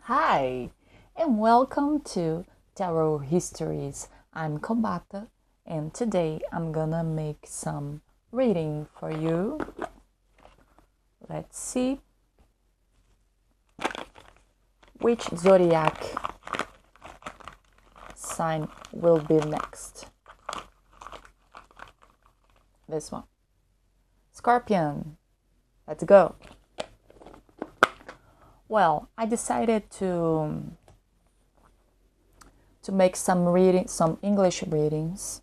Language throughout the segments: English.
Hi, and welcome to Tarot Histories. I'm Kobata, and today I'm gonna make some reading for you. Let's see which zodiac sign will be next. This one. Scorpion. Let's go. Well, I decided to make some English readings,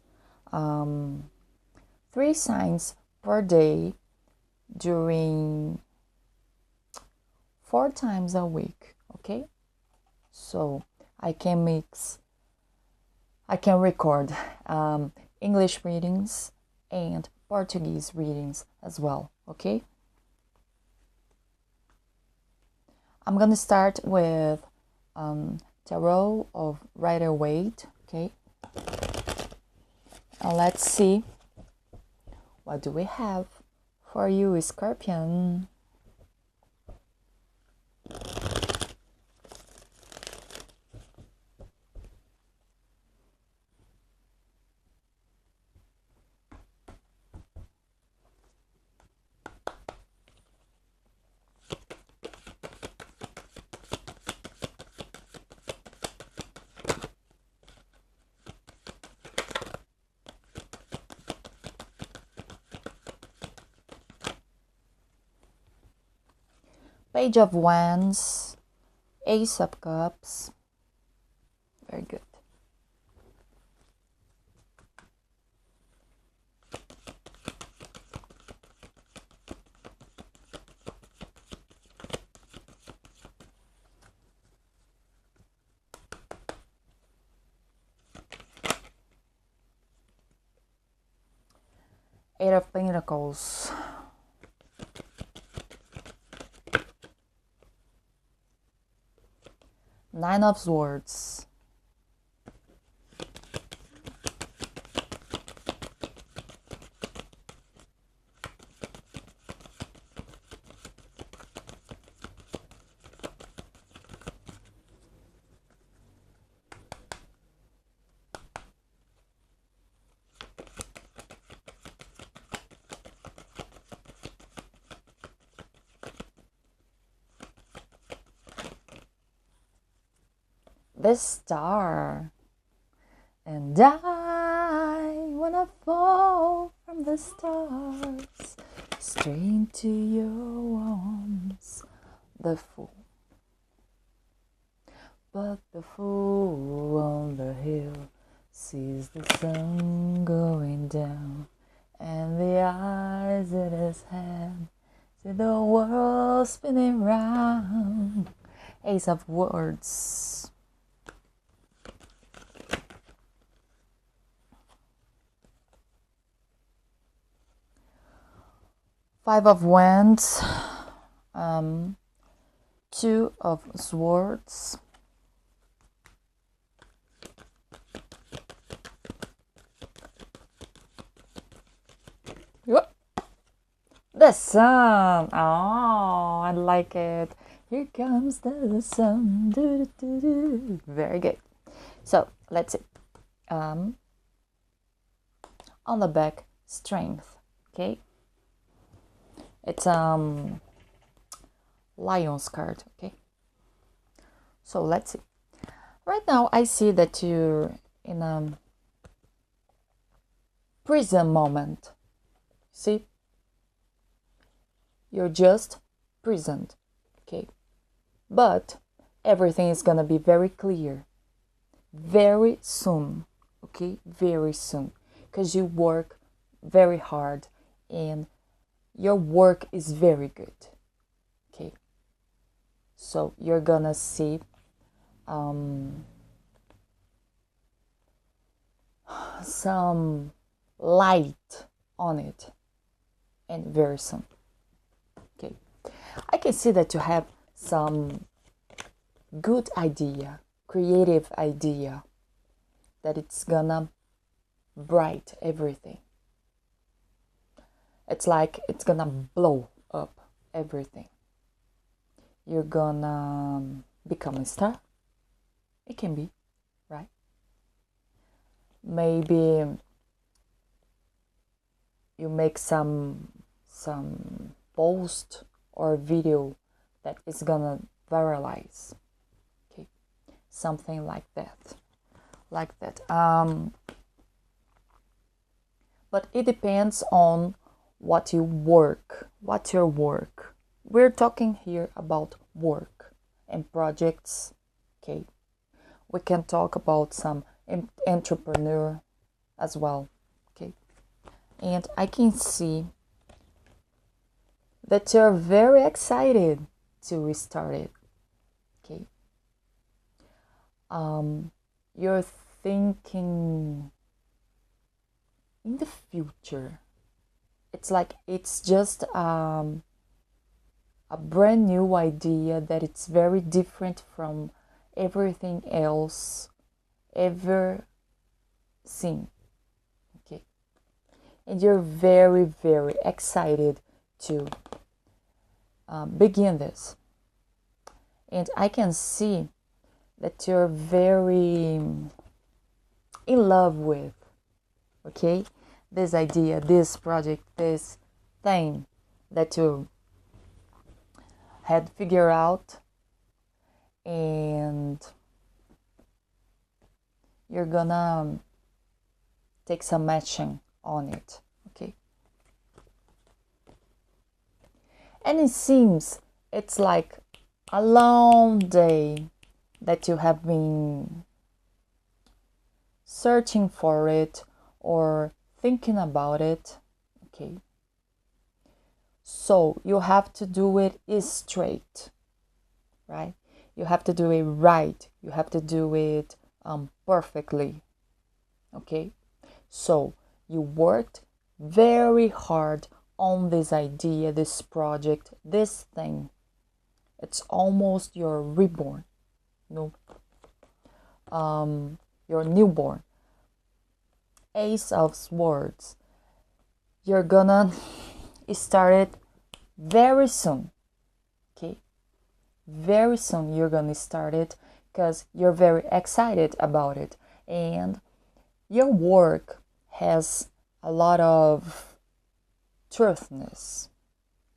3 signs per day during 4 times a week. Okay, so I can record English readings and Portuguese readings as well. Okay. I'm gonna start with Tarot of Rider-Waite, okay? And let's see, what do we have for you, Scorpion? Page of Wands, Ace of Cups. Very good. Eight of Pentacles. Nine of Swords. The Star. And I wanna fall from the stars straight into your arms. The Fool. But the fool on the hill sees the sun going down, and the eyes in his hand see the world spinning round. Ace of Swords. Five of Wands, 2 of Swords, the Sun. Oh, I like it. Here comes the sun. Do, do, do. Very good. So let's see. On the back, Strength. Okay. It's Lion's card, okay? So let's see. Right now I see that you're in a prison moment. See? You're just prisoned, okay? But everything is gonna be very clear very soon, okay? Very soon, because you work very hard and your work is very good, okay? So you're gonna see some light on it, and very soon, okay? I can see that you have some good idea, creative idea, that it's gonna bright everything. It's like it's gonna blow up everything. You're gonna become a star. It can be, right? Maybe you make some post or video that is gonna viralize. Okay, something like that. But it depends on what your work. We're talking here about work and projects. Okay, we can talk about some entrepreneur as well. Okay, and I can see that you're very excited to restart it. Okay, you're thinking in the future. It's like it's just a brand new idea that it's very different from everything else ever seen. Okay, and you're very, very excited to begin this. And I can see that you're very in love with, okay, this idea, this project, this thing that you had figured out, and you're gonna take some action on it. Okay, and it seems it's like a long day that you have been searching for it or thinking about it. Okay, so you have to do it straight, right? You have to do it right. You have to do it perfectly. Okay, so you worked very hard on this idea, this project, this thing. It's almost your reborn, your newborn. Ace of Swords. You're gonna start it very soon. Okay, very soon you're gonna start it because you're very excited about it, and your work has a lot of truthness.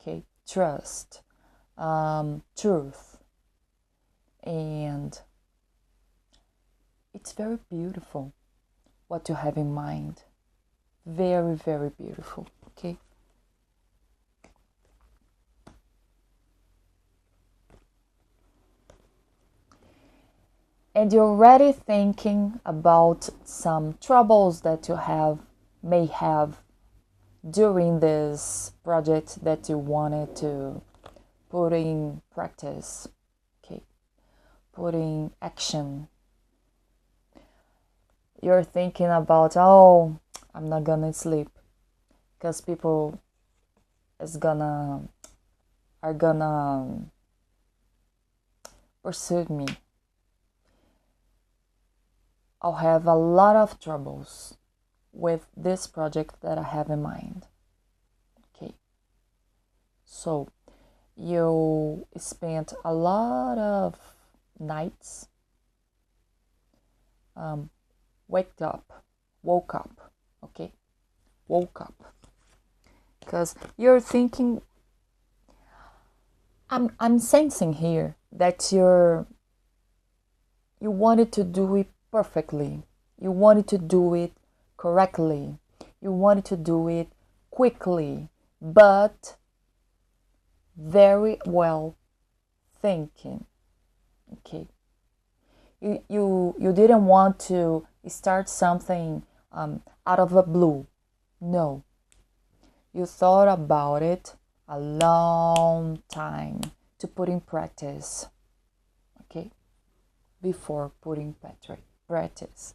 Okay, trust, truth, and it's very beautiful what you have in mind. Very, very beautiful. Okay, and you're already thinking about some troubles that you may have during this project that you wanted to put in practice. Okay, put in action. You're thinking about, oh, I'm not gonna sleep because people are gonna pursue me. I'll have a lot of troubles with this project that I have in mind. Okay, so you spent a lot of nights woke up, okay, woke up, because you're thinking, I'm sensing here that you wanted to do it perfectly, you wanted to do it correctly, you wanted to do it quickly, but very well thinking. Okay, you didn't want to start something out of the blue. No, you thought about it a long time to put in practice. Okay, before putting practice.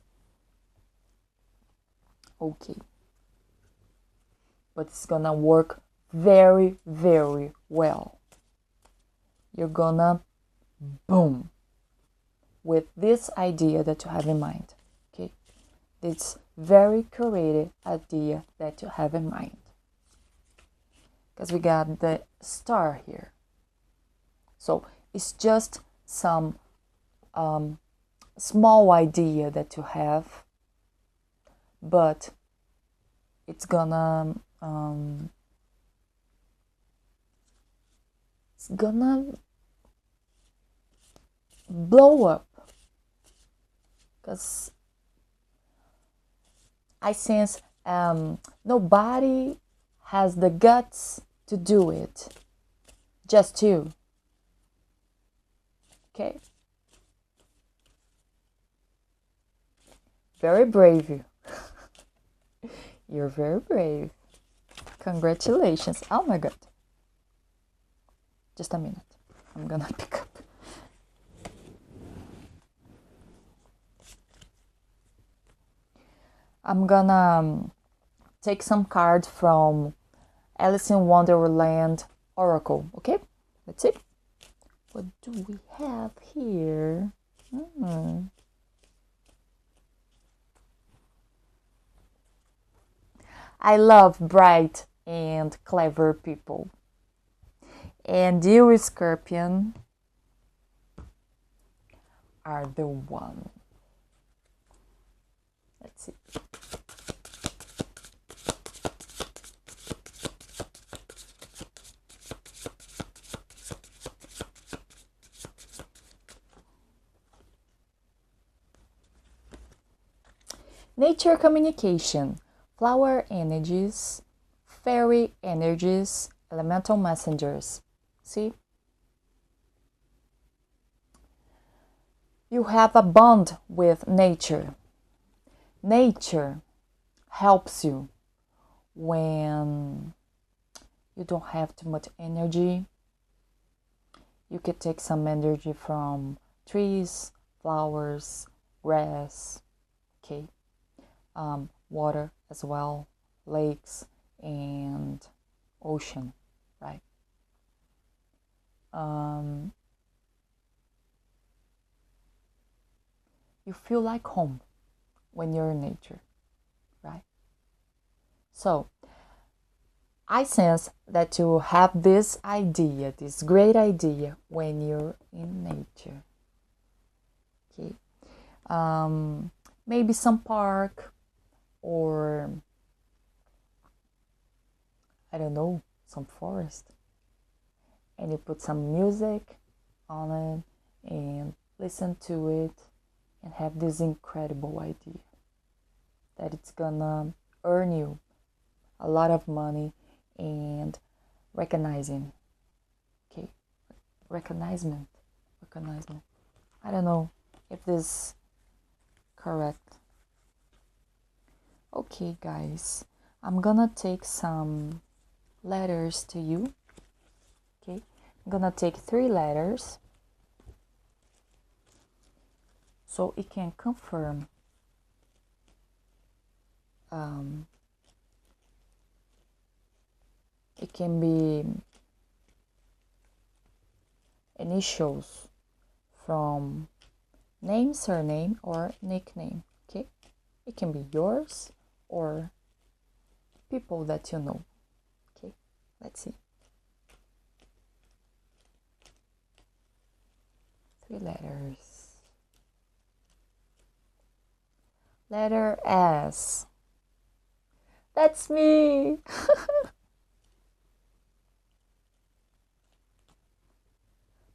Okay, but it's gonna work very, very well. You're gonna boom with this idea that you have in mind. Okay, this very creative idea that you have in mind, because we got the star here. So it's just some small idea that you have, but it's gonna blow up, because I sense nobody has the guts to do it, just you. Okay? Very brave you. You're very brave. Congratulations. Oh my God. Just a minute. I'm gonna pick up. I'm gonna take some cards from Alice in Wonderland Oracle. Okay? Let's see. What do we have here? I love bright and clever people. And you, Scorpion, are the one. Let's see. Nature communication, flower energies, fairy energies, elemental messengers. See? You have a bond with nature. Nature helps you when you don't have too much energy. You can take some energy from trees, flowers, grass, okay, water as well, lakes and ocean, right? You feel like home when you're in nature, right? So I sense that you have this idea, this great idea, when you're in nature. Okay, maybe some park, or I don't know, some forest, and you put some music on it and listen to it and have this incredible idea that it's gonna earn you a lot of money and recognizing. Okay, recognizement. I don't know if this is correct. Okay, guys, I'm gonna take some letters to you. Okay, I'm gonna take 3 letters so it can confirm it can be initials from name, surname, or nickname. Okay, it can be yours or people that you know. Okay, let's see. 3 letters. Letter S. That's me.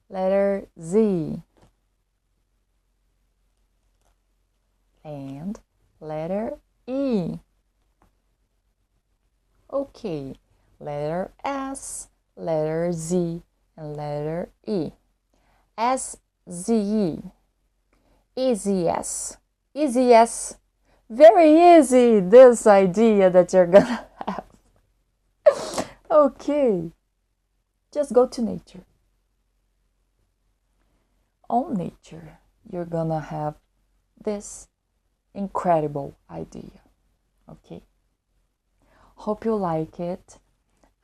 Letter Z. And letter E. Okay, letter S, letter Z, and letter E. S-Z-E. Easy S. Easy S. Very easy, this idea that you're gonna have. Okay, just go to nature. On nature, you're gonna have this incredible idea. Okay, hope you like it.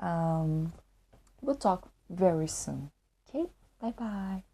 We'll talk very soon. Okay, bye bye.